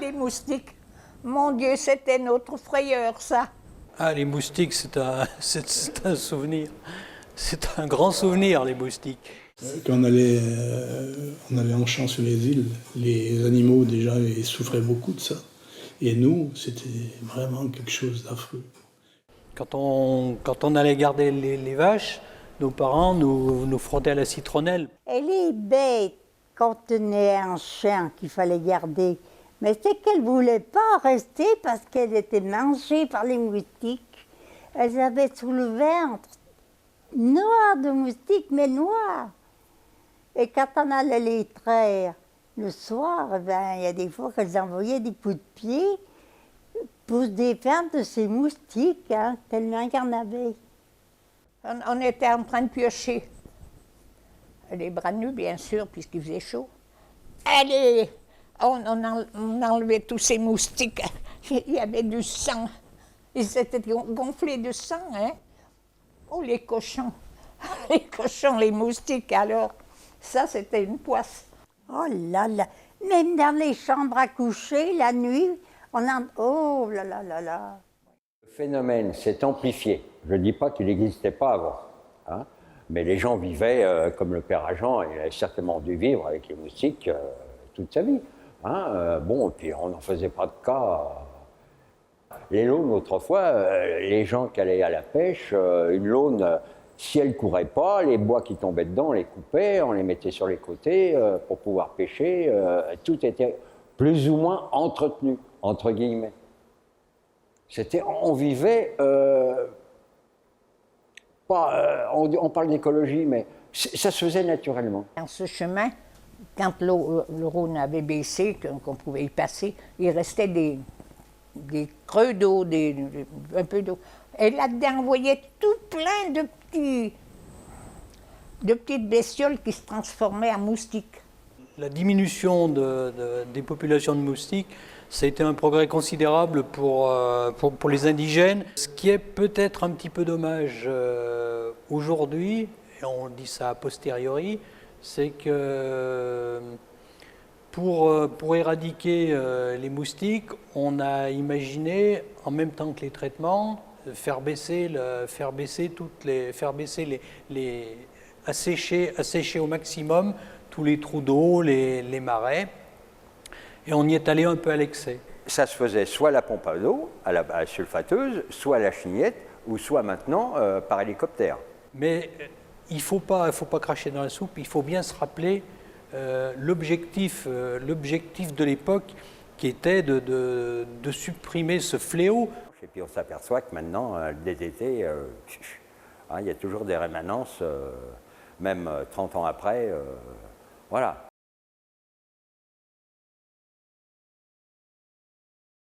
les moustiques. Mon Dieu, c'était notre frayeur, ça. Ah, les moustiques, c'est un souvenir. C'est un grand souvenir, les moustiques. Quand on allait en champ sur les îles, les animaux déjà ils souffraient beaucoup de ça. Et nous, c'était vraiment quelque chose d'affreux. Quand on allait garder les vaches, nos parents nous frottaient à la citronnelle. Et les bêtes contenaient un chien qu'il fallait garder. Mais c'est qu'elles ne voulaient pas rester parce qu'elles étaient mangées par les moustiques. Elles avaient sous le ventre noir de moustiques, mais noir. Et quand on allait les traire le soir, il y a des fois qu'elles envoyaient des coups de pied pour se défendre de ces moustiques, hein, tellement qu'il y en avait. On était en train de piocher. Les bras nus, bien sûr, puisqu'il faisait chaud. Allez, on enlevait tous ces moustiques. Il y avait du sang. Ils étaient gonflés de sang, hein. Oh, les cochons. Les cochons, les moustiques, alors. Ça, c'était une poisse. Oh là là, même dans les chambres à coucher, la nuit, oh là là là là. Le phénomène s'est amplifié. Je ne dis pas qu'il n'existait pas avant, hein, mais les gens vivaient comme le père Agent, il a certainement dû vivre avec les moustiques toute sa vie. Hein, bon, et puis on n'en faisait pas de cas. Les launes, autrefois, les gens qui allaient à la pêche, une laune, si elle ne courait pas, les bois qui tombaient dedans, on les coupait, on les mettait sur les côtés pour pouvoir pêcher. Tout était plus ou moins entretenu, entre guillemets. On vivait, on parle d'écologie, mais ça se faisait naturellement. Dans ce chemin, quand le Rhône avait baissé, qu'on pouvait y passer, il restait des creux d'eau, un peu d'eau. Et là-dedans, on voyait tout plein de petites bestioles qui se transformaient en moustiques. La diminution des populations de moustiques, ça a été un progrès considérable pour les indigènes. Ce qui est peut-être un petit peu dommage aujourd'hui, et on dit ça a posteriori, c'est que pour éradiquer les moustiques, on a imaginé, en même temps que les traitements, assécher au maximum tous les trous d'eau, les marais, et on y est allé un peu à l'excès. Ça se faisait soit à la pompe à eau, à la sulfateuse, soit à la chignette, ou soit maintenant par hélicoptère. Mais il ne faut pas cracher dans la soupe, il faut bien se rappeler l'objectif de l'époque qui était de supprimer ce fléau. Et puis on s'aperçoit que maintenant, le DDT, il y a toujours des rémanences, même 30 ans après. Voilà.